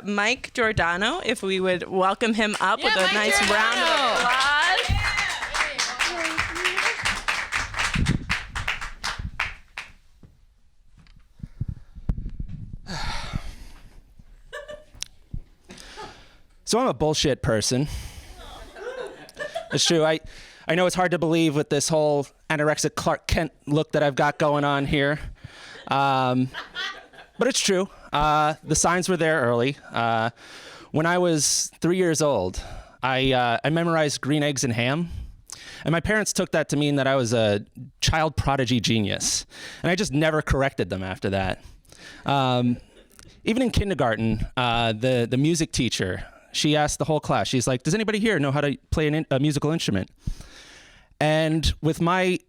Mike Giordano, if we would welcome him up with a Mike nice Giordano. round of applause. So I'm a bullshit person. It's true. I know it's hard to believe with this whole anorexic Clark Kent look that I've got going on here. But it's true. The signs were there early. When I was 3 years old, I memorized green eggs and ham. And my parents took that to mean that I was a child prodigy genius. And I just never corrected them after that. Even in kindergarten, the music teacher, she asked the whole class, she's like, does anybody here know how to play a musical instrument? And with my,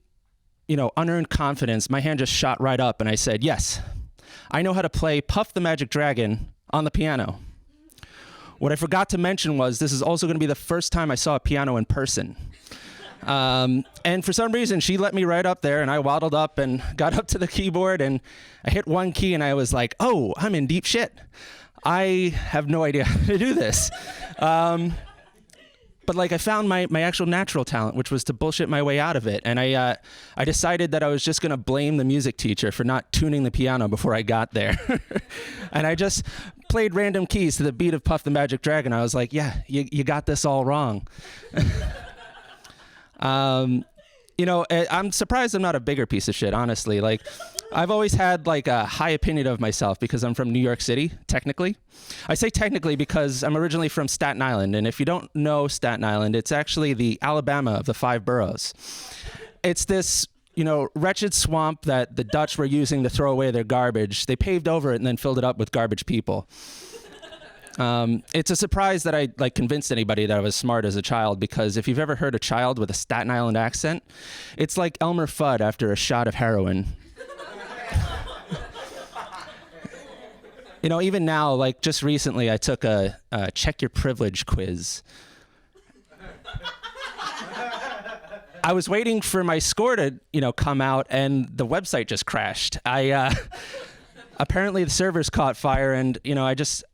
unearned confidence, my hand just shot right up and I said, yes, I know how to play Puff the Magic Dragon on the piano. What I forgot to mention was this is also going to be the first time I saw a piano in person. And for some reason, she let me right up there and I waddled up and got up to the keyboard and I hit one key and I was like, oh, I'm in deep shit. I have no idea how to do this. But I found my actual natural talent, which was to bullshit my way out of it. And I decided that I was just going to blame the music teacher for not tuning the piano before I got there. And I just played random keys to the beat of Puff the Magic Dragon. I was like, yeah, you got this all wrong. I'm surprised I'm not a bigger piece of shit, honestly. I've always had a high opinion of myself because I'm from New York City, technically. I say technically because I'm originally from Staten Island. And if you don't know Staten Island, it's actually the Alabama of the 5 boroughs. It's this, wretched swamp that the Dutch were using to throw away their garbage. They paved over it and then filled it up with garbage people. It's a surprise that I convinced anybody that I was smart as a child, because if you've ever heard a child with a Staten Island accent, it's like Elmer Fudd after a shot of heroin. Even now, just recently, I took a check your privilege quiz. I was waiting for my score to, come out, and the website just crashed. Apparently the servers caught fire, and I just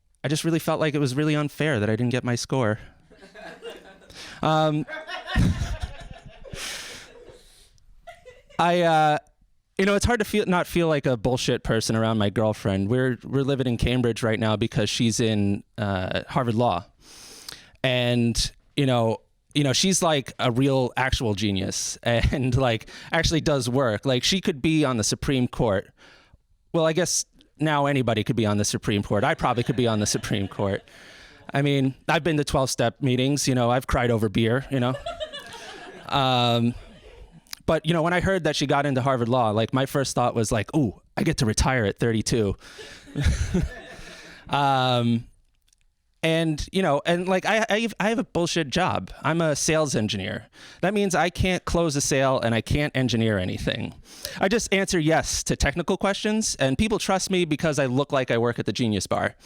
really felt like it was really unfair that I didn't get my score. It's hard to not feel like a bullshit person around my girlfriend. We're living in Cambridge right now because she's in Harvard Law, and she's like a real actual genius and actually does work. She could be on the Supreme Court. Well, I guess now anybody could be on the Supreme Court. I probably could be on the Supreme Court. I mean, I've been to 12-step meetings. I've cried over beer. But when I heard that she got into Harvard Law, my first thought was ooh, I get to retire at 32. And I have a bullshit job. I'm a sales engineer. That means I can't close a sale and I can't engineer anything. I just answer yes to technical questions, and people trust me because I look like I work at the Genius Bar.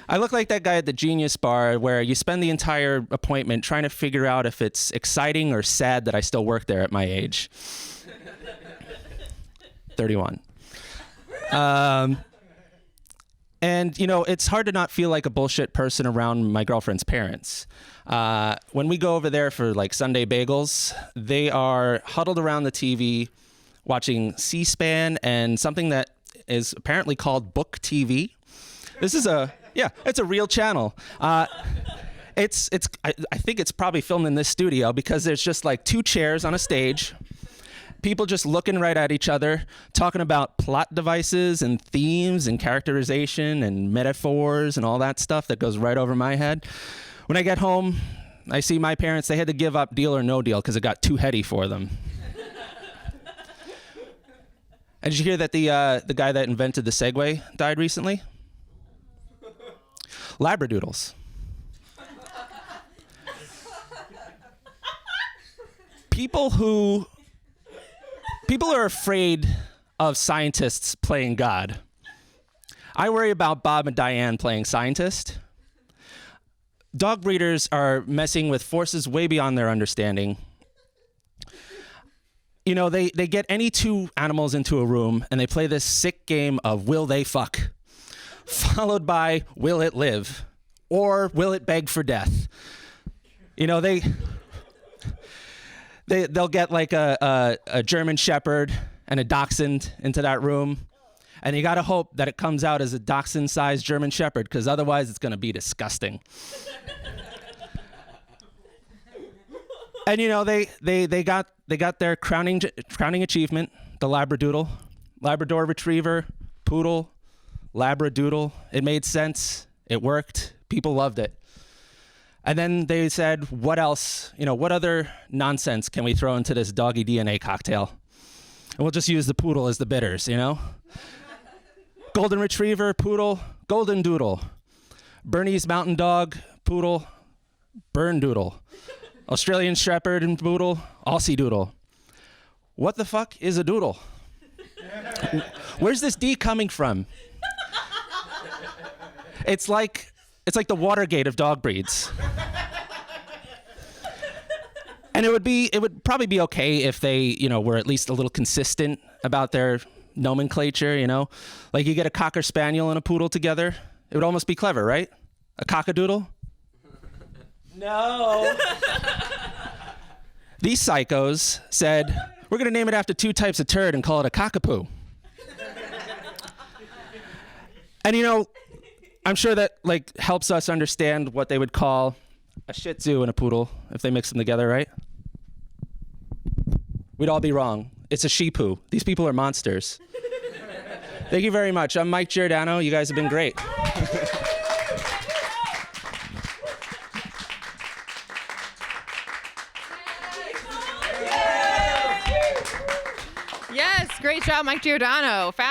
I look like that guy at the Genius Bar where you spend the entire appointment trying to figure out if it's exciting or sad that I still work there at my age. 31. And, it's hard to not feel like a bullshit person around my girlfriend's parents. When we go over there for Sunday bagels, they are huddled around the TV watching C-SPAN and something that is apparently called Book TV. This is it's a real channel. I think it's probably filmed in this studio because there's just 2 chairs on a stage, people just looking right at each other, talking about plot devices and themes and characterization and metaphors and all that stuff that goes right over my head. When I get home, I see my parents, they had to give up Deal or No Deal because it got too heady for them. And did you hear that the guy that invented the Segway died recently? Labradoodles. People are afraid of scientists playing God. I worry about Bob and Diane playing scientist. Dog breeders are messing with forces way beyond their understanding. They get any 2 animals into a room and they play this sick game of will they fuck. followed by will it live? Or will it beg for death? You know, they'll get like a German Shepherd and a Dachshund into that room. And you gotta hope that it comes out as a Dachshund-sized German Shepherd, because otherwise it's gonna be disgusting. And you know, they got their crowning achievement, the Labradoodle, Labrador Retriever, Poodle, Labradoodle. It made sense. It worked. People loved it. And then they said, what else? You know, what other nonsense can we throw into this doggy DNA cocktail? And we'll just use the poodle as the bitters, you know? Golden Retriever, Poodle, Golden Doodle. Bernese Mountain Dog, Poodle, Burn Doodle. Australian Shepherd and Poodle, Aussie Doodle. What the fuck is a doodle? Where's this D coming from? It's like the Watergate of dog breeds. And it would probably be okay if they, you know, were at least a little consistent about their nomenclature, you know? Like you get a Cocker Spaniel and a Poodle together, it would almost be clever, right? A cockadoodle? No. These psychos said, we're gonna name it after two types of turd and call it a cockapoo. And you know, I'm sure that like helps us understand what they would call a Shih Tzu and a poodle if they mix them together, right? We'd all be wrong. It's a sheepoo. These people are monsters. Thank you very much. I'm Mike Giordano. You guys have been great. Yes, great job, Mike Giordano.